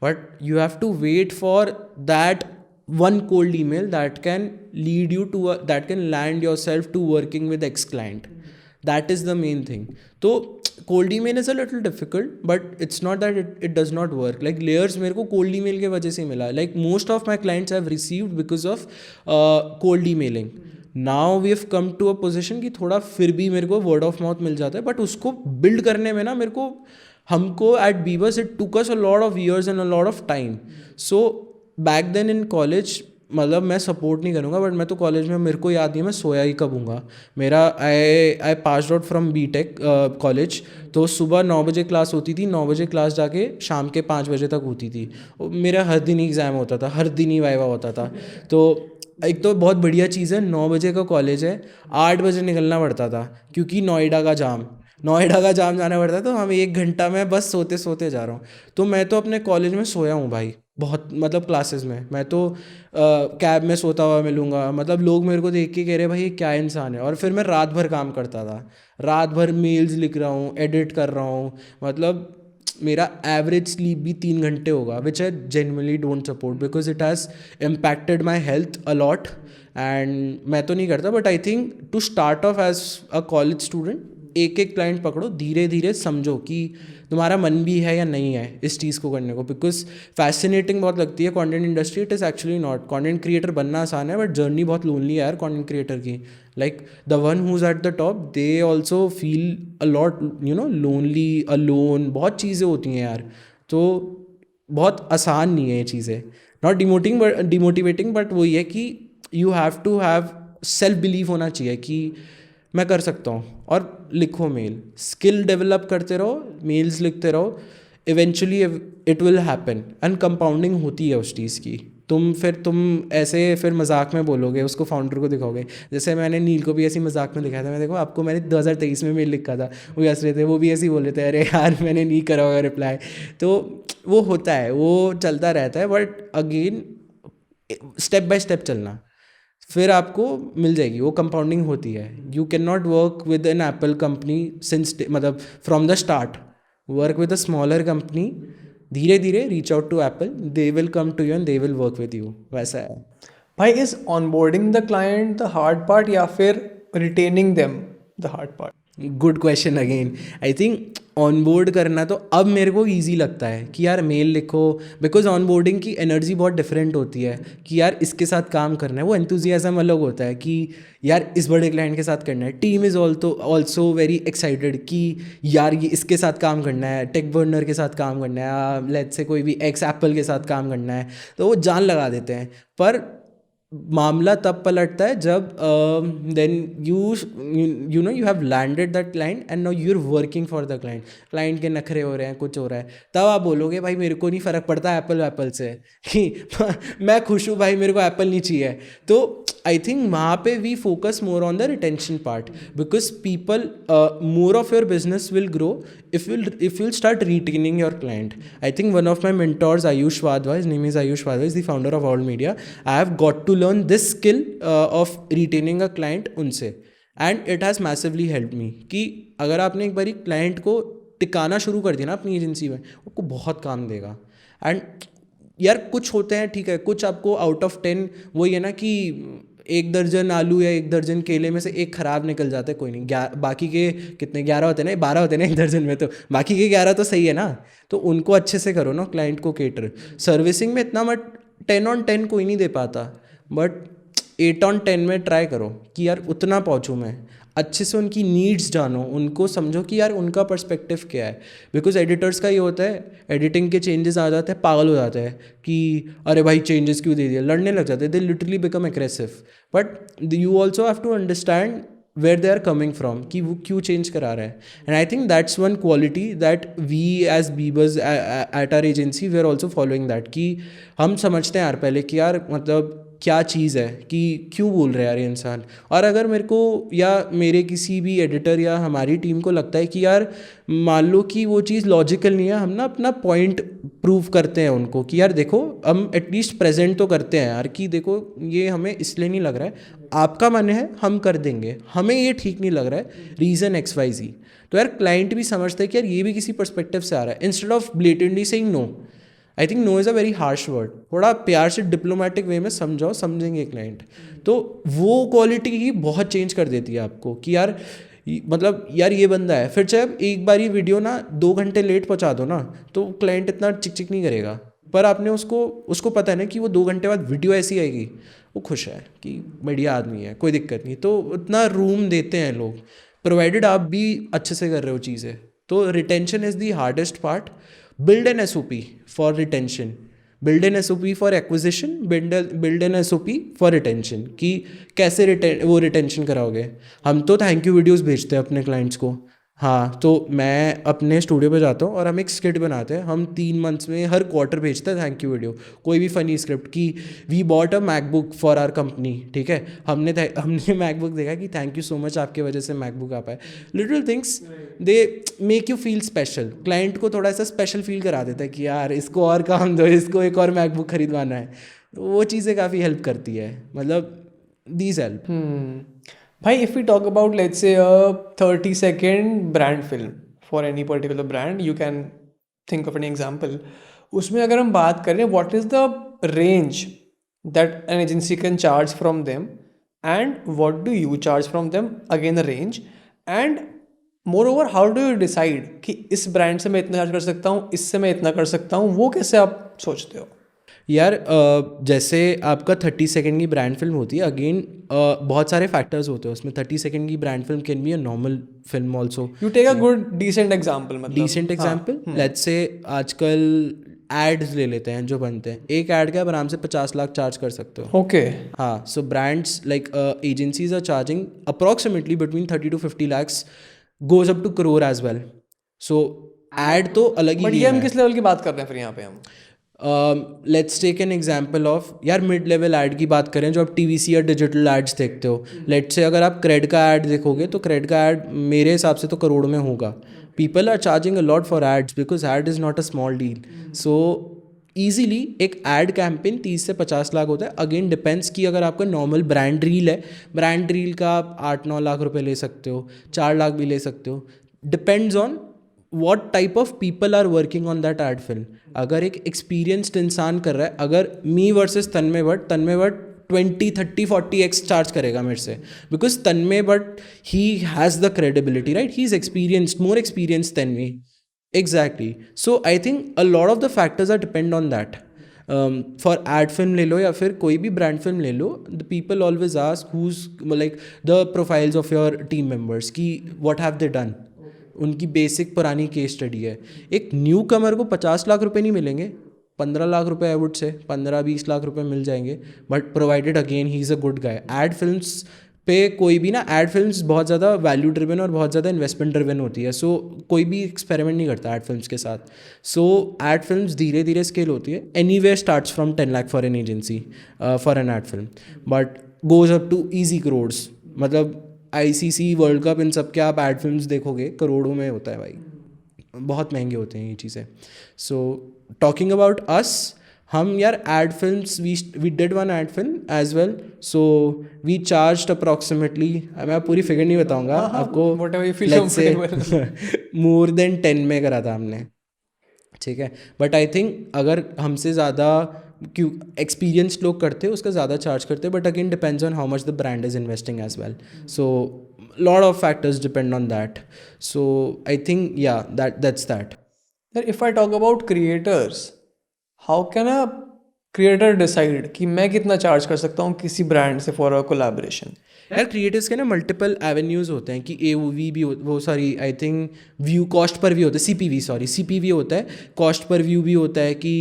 A: but you have to wait for that one cold email that can lead you to that can land yourself to working with X client. That is the main thing. So cold email is a little difficult, but it's not that it does not work. Like layers मेरे को cold email के वजह से मिला, like most of my clients have received because of cold emailing. Now we have come to a position कि थोड़ा फिर भी मेरे को word of mouth मिल जाता है, but उसको build करने में ना मेरे को, हमको at Beavers it took us a lot of years and a lot of time. So back then in college, मतलब मैं सपोर्ट नहीं करूँगा, बट मैं तो कॉलेज में, मेरे को याद नहीं है मैं सोया ही कब हूँगा। मेरा I pass out from BTech college, तो सुबह 9 बजे क्लास होती थी, 9 बजे क्लास जाके शाम के 5 बजे तक होती थी। मेरा हर दिन ही एग्ज़ाम होता था, हर दिन ही वाइवा होता था। तो एक तो बहुत बढ़िया चीज़ है, 9 बजे का कॉलेज है, 8 बजे निकलना पड़ता था क्योंकि नोएडा का जाम जाना पड़ता है, तो हम 1 घंटा में बस सोते सोते जा रहा हूँ। तो मैं तो अपने कॉलेज में सोया हूँ भाई बहुत, मतलब क्लासेस में मैं तो कैब में सोता हुआ मिलूँगा, मतलब लोग मेरे को देख के कह रहे भाई ये क्या इंसान है। और फिर मैं रात भर काम करता था, रात भर मेल्स लिख रहा हूँ, एडिट कर रहा हूँ, मतलब मेरा एवरेज स्लीप भी 3 घंटे होगा, which I genuinely don't support because it has impacted my health a lot. And मैं तो नहीं करता, but I think to start off as a college student, एक एक क्लाइंट पकड़ो, धीरे धीरे समझो कि तुम्हारा मन भी है या नहीं है इस चीज़ को करने को। बिकॉज फैसिनेटिंग बहुत लगती है content industry, it is actually not. Content creator बनना आसान है, बट जर्नी बहुत लोनली है यार कंटेंट क्रिएटर की। Like the one who is at the top, they also feel a lot lonely, alone, बहुत चीज़ें होती हैं यार। तो बहुत आसान नहीं है ये चीज़ें, नॉट डिमोटिवेटिंग, बट वही है कि you have to have self believe होना चाहिए कि मैं कर सकता हूँ। और लिखो मेल, स्किल डेवलप करते रहो, मेल्स लिखते रहो, eventually it will happen. And compounding होती है उस चीज़ की। तुम ऐसे फिर मजाक में बोलोगे, उसको फाउंडर को दिखाओगे। जैसे मैंने नील को भी ऐसी मजाक में दिखाया था, मैं देखो आपको मैंने 2023 में मेल लिखा था, वो हंस रहे थे, वो भी ऐसे ही बोल रहे थे अरे यार मैंने नहीं करा होगा रिप्लाई। तो वो होता है, वो चलता रहता है, but again step by step चलना, फिर आपको मिल जाएगी। वो कंपाउंडिंग होती है। You can not work with an Apple company since, मतलब from the start, work with a smaller company, धीरे धीरे reach out to Apple, they will come to you and they will work with you, वैसा है।
B: भाई is onboarding the client the hard part या फिर retaining them the hard part?
A: Good question again. I think onboard करना तो अब मेरे को ईजी लगता है कि यार मेल लिखो, बिकॉज ऑनबोर्डिंग की एनर्जी बहुत डिफरेंट होती है कि यार इसके साथ काम करना है। वो एंथुजियाज्म अलग होता है कि यार इस बड़े क्लाइंट के साथ करना है। Team is also very excited कि यार ये इसके साथ काम करना है, टेकबर्नर के साथ काम करना है, लेट्स से कोई भी एक्स एप्पल के साथ काम करना है, तो वो जान लगा देते हैं। पर मामला तब पलटता है जब then you know you have landed that client and now you are working for the client. Client के नखरे हो रहे हैं, कुछ हो रहा है, तब आप बोलोगे भाई मेरे को नहीं फ़र्क पड़ता एप्पल से कि मैं खुश हूँ भाई, मेरे को एप्पल नहीं चाहिए। तो आई थिंक वहाँ पे we focus more on the retention part, because people more of your business will grow if you'll start retaining your client. I think one of my mentors, Ayush Wadhwa, his name is Ayush Wadhwa, is the founder of Owl Media. I have got to learn this skill of retaining a client उनसे, and it has massively helped me कि अगर आपने एक बारी क्लाइंट को टिकाना शुरू कर दिया ना अपनी एजेंसी में, आपको बहुत काम देगा। एंड यार कुछ होते हैं ठीक है, कुछ आपको आउट ऑफ 10 वही है ना कि 1 दर्जन आलू या 1 दर्जन केले में से एक ख़राब निकल जाता है, कोई नहीं, बाकी के कितने 11 होते हैं ना, 12 होते हैं ना 1 दर्जन में, तो बाकी के 11 तो सही है ना। तो उनको अच्छे से करो ना, क्लाइंट को केटर। सर्विसिंग में इतना मत 10/10 कोई नहीं दे पाता, बट 8/10 में ट्राई करो कि यार उतना पहुँचूँ मैं, अच्छे से उनकी नीड्स जानो, उनको समझो कि यार उनका पर्सपेक्टिव क्या है। बिकॉज एडिटर्स का ये होता है, एडिटिंग के चेंजेस आ जाते हैं, पागल हो जाते हैं कि अरे भाई चेंजेस क्यों दे दिया, लड़ने लग जाते हैं, they literally become aggressive. But you also have to understand where they are coming from, कि वो क्यों चेंज करा रहे हैं। And I think that's one quality that we as Beebers at our agency we are also following that, कि हम समझते हैं यार पहले कि यार मतलब क्या चीज़ है, कि क्यों बोल रहे हैं यार ये इंसान। और अगर मेरे को या मेरे किसी भी एडिटर या हमारी टीम को लगता है कि यार मान लो कि वो चीज़ लॉजिकल नहीं है, हम ना अपना पॉइंट प्रूव करते हैं उनको कि यार देखो, हम एटलीस्ट प्रेजेंट तो करते हैं यार कि देखो ये हमें इसलिए नहीं लग रहा है, आपका मन है हम कर देंगे, हमें ये ठीक नहीं लग रहा है, रीज़न XYZ। तो यार क्लाइंट भी समझते हैं कि यार ये भी किसी पर्सपेक्टिव से आ रहा है, instead of blatantly saying no. I think no is a very harsh word, थोड़ा प्यार से डिप्लोमेटिक वे में समझाओ, समझेंगे क्लाइंट। तो वो क्वालिटी ही बहुत चेंज कर देती है आपको कि यार मतलब यार ये बंदा है, फिर चाहे एक बार ये वीडियो ना 2 घंटे लेट पहुंचा दो ना, तो क्लाइंट इतना चिक चिक नहीं करेगा, पर आपने उसको पता है ना कि वो 2 घंटे बाद वीडियो ऐसी आएगी, वो खुश है कि बढ़िया आदमी है, कोई दिक्कत नहीं। तो उतना रूम देते हैं लोग, प्रोवाइडेड आप भी अच्छे से कर रहे हो चीज़ें। तो retention is the hardest part. Build an SOP for retention, build an SOP for acquisition, build an SOP for retention, कि कैसे वो रिटेंशन कराओगे। हम तो थैंक यू वीडियोस भेजते हैं अपने क्लाइंट्स को। हाँ, तो मैं अपने स्टूडियो पे जाता हूँ और हम एक स्क्रिप्ट बनाते हैं, हम 3 मंथ्स में हर क्वार्टर भेजते हैं थैंक यू वीडियो, कोई भी फ़नी स्क्रिप्ट कि we bought a MacBook for our company, ठीक है, हमने मैकबुक देखा कि थैंक यू सो मच, आपके वजह से मैकबुक आ पाए। Little things they make you feel special, client को थोड़ा सा स्पेशल फील करा देता है कि यार इसको और काम दो, इसको एक और मैकबुक खरीदवाना है। तो वो चीज़ें काफ़ी हेल्प करती है, मतलब दीज हेल्प।
B: भाई, if we talk about let's say a 30-second brand film for any particular brand, you can think of an example. उसमें अगर हम बात करें what is the range that an agency can charge from them and what do you charge from them, again the range, and moreover how do you decide कि इस ब्रांड से मैं इतना चार्ज कर सकता हूँ, इससे मैं इतना कर सकता हूँ, वो कैसे आप सोचते हो?
A: यार जैसे आपका 30 सेकेंड की ब्रांड फिल्म होती है, अगेन बहुत सारे फैक्टर्स होते हैं उसमें। 30 सेकेंड की brand film can be a normal film also.
B: You take a good decent example, मतलब
A: डिसेंट एग्जाम्पल, लेट्स से आजकल एड्स ले लेते हैं जो बनते हैं, एक ऐड का आप आराम से 50 लाख चार्ज कर सकते हो।
B: ओके।
A: हाँ, so brands like agencies are charging approximately between 30 to 50 lakhs, goes up to crore as well. So ad तो अलग ही
B: बट ये
A: game
B: हम
A: है।
B: किस लेवल की बात कर रहे हैं फिर यहाँ पे हम?
A: Let's take an example of यार मिड लेवल ऐड की बात करें, जो आप टीवीसी या डिजिटल एड्स देखते हो। लेट्स से अगर आप क्रेड का ऐड देखोगे तो क्रेड का ऐड मेरे हिसाब से तो करोड़ में होगा। People are charging a lot for ads because ad is not a small deal. So easily एक एड कैंपेन 30 से 50 लाख होता है। अगेन डिपेंड्स कि अगर आपका नॉर्मल ब्रांड रील है, ब्रांड रील का आप 8-9 लाख रुपए ले सकते हो, 4 लाख भी ले सकते हो, depends on what type of people are working on that ad film। अगर एक experienced इंसान कर रहा है, अगर me versus Tanmay Bhat 20-30-40x charge करेगा मेरे से, because Tanmay Bhat he has the credibility, right, he is experienced, more experience than me. Exactly. So I think a lot of the factors are depend on that. For ad film ले लो या फिर कोई भी ब्रांड फिल्म ले लो, the people always ask whose like the profiles of your team members कि व्हाट हैव दे डन, उनकी बेसिक पुरानी केस स्टडी है। एक न्यू कमर को 50 लाख रुपए नहीं मिलेंगे, 15 लाख रुपए आई वुड से, 15-20 लाख रुपए मिल जाएंगे, but provided again he is a good guy. Ad films पे कोई भी ना, एड फिल्म्स बहुत ज़्यादा वैल्यू ड्रिवन और बहुत ज़्यादा इन्वेस्टमेंट ड्रिवन होती है। सो कोई भी एक्सपेरिमेंट नहीं करता एड फिल्म्स के साथ। सो एड फिल्म्स धीरे धीरे स्केल होती है। Anywhere starts from 10 lakh for an agency for an ad film, but goes up to easy crores. मतलब ICC वर्ल्ड कप इन सब के आप एड फिल्म्स देखोगे करोड़ों में होता है भाई, बहुत महंगे होते हैं ये चीज़ें। सो टॉकिंग अबाउट अस, हम यार ad films we did one ad film as well, so we charged approximately, मैं पूरी फिगर नहीं बताऊंगा आपको,
B: whatever you feel comfortable।
A: More than 10 में करा था हमने, ठीक है. बट आई थिंक अगर हमसे ज़्यादा क्यों एक्सपीरियंस्ड लोग करते हैं उसका ज़्यादा चार्ज करते हैं, but again depends on how much the brand is investing as well. So lot of factors depend on that. So I think yeah that's that.
B: If I talk about creators, how can a creator decide कि मैं कितना चार्ज कर सकता हूँ किसी ब्रांड से फॉर अ कोलैबोरेशन?
A: यार क्रिएटर्स के ना मल्टीपल एवेन्यूज़ होते हैं कि ए वी भी वो sorry I think view cost per भी होता है, CPV होता है, कॉस्ट पर व्यू भी होता है कि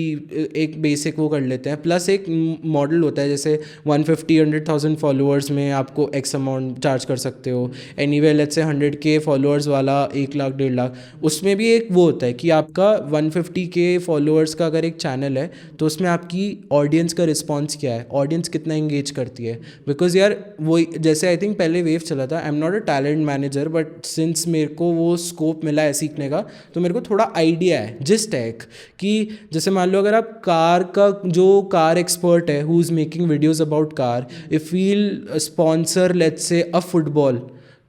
A: एक बेसिक वो कर लेते हैं. प्लस एक मॉडल होता है जैसे 150-100,000 फॉलोअर्स में आपको एक्स अमाउंट चार्ज कर सकते हो. Anyway let's say 100K followers वाला 1 लाख 1.5 लाख, उसमें भी एक वो होता है कि आपका 150K फॉलोअर्स का अगर एक चैनल है तो उसमें आपकी ऑडियंस का रिस्पॉन्स क्या है, ऑडियंस कितना इंगेज करती है. बिकॉज यार वो जैसे आई थिंक पहले वेव चला था, I am not a talent manager but since मेरे को वो स्कोप मिला है सीखने का तो मेरे को थोड़ा आइडिया है जिस्ट है कि जैसे मान लो अगर आप कार का जो कार एक्सपर्ट है who is making videos about car, if we'll sponsor let's say a football,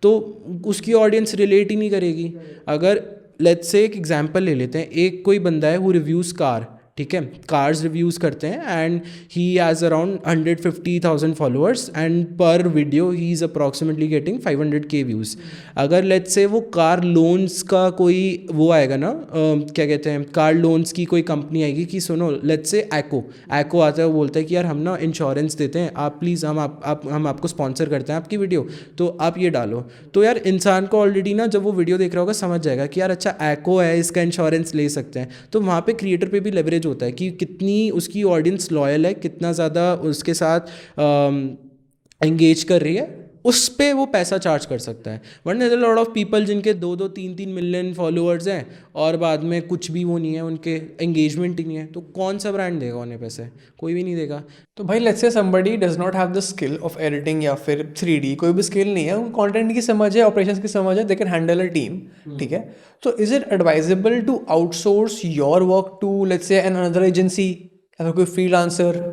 A: तो उसकी ऑडियंस रिलेट ही नहीं करेगी. अगर लेट्स से एक एग्जांपल ले लेते हैं, एक कोई बंदा है हु रिव्यूज़ कार, ठीक है, कार्स रिव्यूज़ करते हैं and he has around 150,000 followers and per video he is approximately getting 500K views. अगर लेट्स से वो कार लोन्स का कोई वो आएगा ना, क्या कहते हैं, कार लोन्स की कोई कंपनी आएगी कि सुनो लेट्स से ऐको आता है, वो बोलता है कि यार हम ना इंश्योरेंस देते हैं, आप प्लीज़ हम आपको स्पॉन्सर करते हैं आपकी वीडियो, तो आप ये डालो. तो यार इंसान को ऑलरेडी ना जब वो वीडियो देख रहा होगा समझ जाएगा कि यार अच्छा ऐको है, इसका इंश्योरेंस ले सकते हैं. तो वहाँ पे क्रिएटर पे भी लेवरेज होता है कि कितनी उसकी ऑडियंस लॉयल है, कितना ज़्यादा उसके साथ एंगेज कर रही है, उस पे वो पैसा चार्ज कर सकता है. वरना there are lot of people जिनके 2-2 3-3 मिलियन फॉलोअर्स हैं और बाद में कुछ भी वो नहीं है, उनके एंगेजमेंट ही नहीं है, तो कौन सा ब्रांड देगा उन्हें पैसे? कोई भी नहीं देगा.
B: तो भाई let's say somebody does not have the skill of editing या फिर 3D, कोई भी स्किल नहीं है, उनको कंटेंट की समझ है, ऑपरेशंस की समझ है, they can handle a team, ठीक है. तो is it advisable to outsource your work to let's say an another agency या फिर कोई freelancer?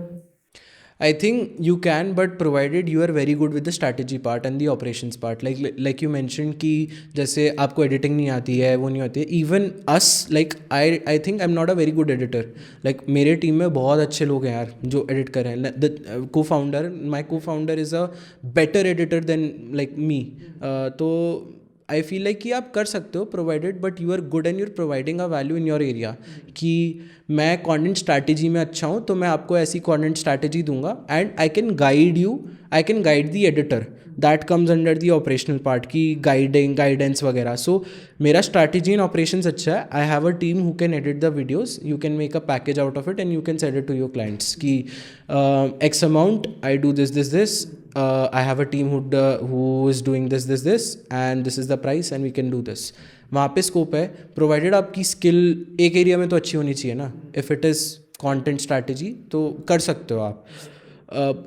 A: I think you can, but provided you are very good with the strategy part and the operations part. Like you mentioned कि जैसे आपको editing नहीं आती है, वो नहीं आती है. Even us, like I think I'm not a very good editor. Like मेरे टीम में बहुत अच्छे लोग हैं यार जो edit कर रहे हैं. The co-founder, my co-founder is a better editor than like me. तो आई फील लाइक कि आप कर सकते हो provided but you are good and you are providing a value in your area. कि मैं कंटेंट स्ट्रैटेजी में अच्छा हूँ तो मैं आपको ऐसी कंटेंट स्ट्रैटेजी दूंगा and I can guide you, I can guide the editor, that comes under the operational part की गाइडेंस वगैरह. सो मेरा स्ट्रैटेजी इन ऑपरेशंस अच्छा है. I have a team who can edit the videos, you can make a package out of it and you can send it to your clients कि X amount I do this I have a team who is doing this and this is the price and we can do this. वहाँ पे स्कोप है, प्रोवाइडेड आपकी स्किल एक एरिया में तो अच्छी होनी चाहिए ना. If it is content strategy तो कर सकते हो आप.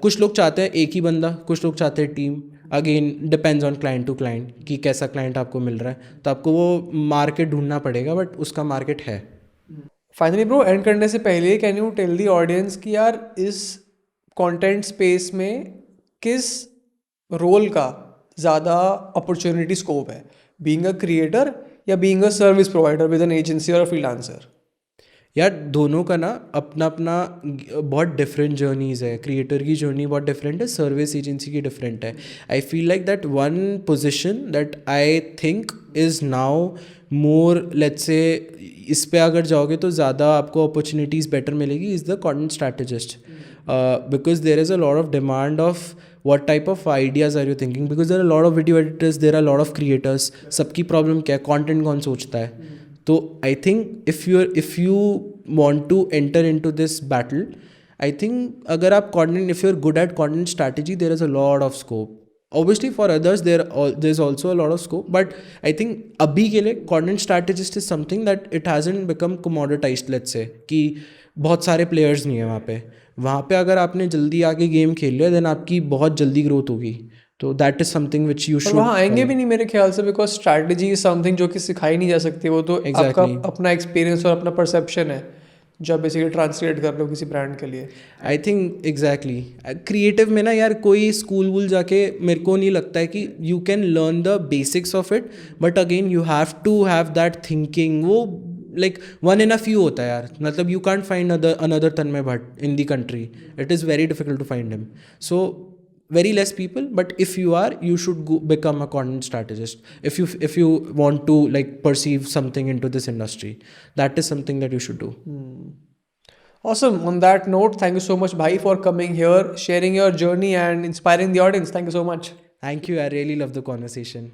A: कुछ लोग चाहते हैं एक ही बंदा, कुछ लोग चाहते हैं team. Again depends on client to client कि कैसा क्लाइंट आपको मिल रहा है, तो आपको वो मार्केट ढूंढना पड़ेगा, बट उसका मार्केट है.
B: फाइनली ब्रो, एंड करने से पहले can you tell the audience कि यार इस कंटेंट स्पेस में किस रोल का ज़्यादा अपॉर्चुनिटी स्कोप है, बीइंग अ क्रिएटर या being a service provider with an agency और फ्रीलांसर?
A: यार दोनों का ना अपना अपना बहुत डिफरेंट जर्नीज़ है. क्रिएटर की जर्नी बहुत डिफरेंट है, सर्विस एजेंसी की डिफरेंट है. आई feel like that one position that I think is now more let's say इस पे अगर जाओगे तो ज़्यादा आपको अपॉर्चुनिटीज़ बेटर मिलेगी, is the content strategist. because there is a lot of demand of what type of ideas are you thinking, because there are a lot of video editors, there are a lot of creators. सबकी प्रॉब्लम क्या है, कंटेंट कौन सोचता है. तो I think if you want to enter into this battle, I think अगर आप content, if you are good at content strategy, there is a lot of scope. Obviously for others there's also a lot of scope, but I think अभी के लिए content strategist is something that it hasn't become commoditized. let's say कि बहुत सारे players नहीं है वहाँ पे अगर आपने जल्दी आके गेम खेल लिया देन आपकी बहुत जल्दी ग्रोथ होगी. तो that is something which you should.
B: वहाँ आएंगे भी नहीं मेरे ख्याल से, बिकॉज स्ट्रैटेजी इज समथिंग जो कि सिखाई नहीं जा सकती. वो तो आपका अपना एक्सपीरियंस और अपना परसेप्शन है जब बेसिकली ट्रांसलेट कर लो किसी ब्रांड के लिए.
A: आई थिंक एग्जैक्टली क्रिएटिव में ना यार कोई स्कूल वूल जाके मेरे को नहीं लगता है कि you can learn the basics of it, but again you have to have that thinking. वो like one in a few होता है यार, मतलब you can't find another Tanmay Bhatt in the country. It is very difficult to find him. So very less people, but if you are, you should become a content strategist if you want to like perceive something into this industry. That is something that you should do.
B: Awesome. On that note, thank you so much, Bhai, for coming here, sharing your journey and inspiring the audience. Thank you so much.
A: Thank you, I really love the conversation.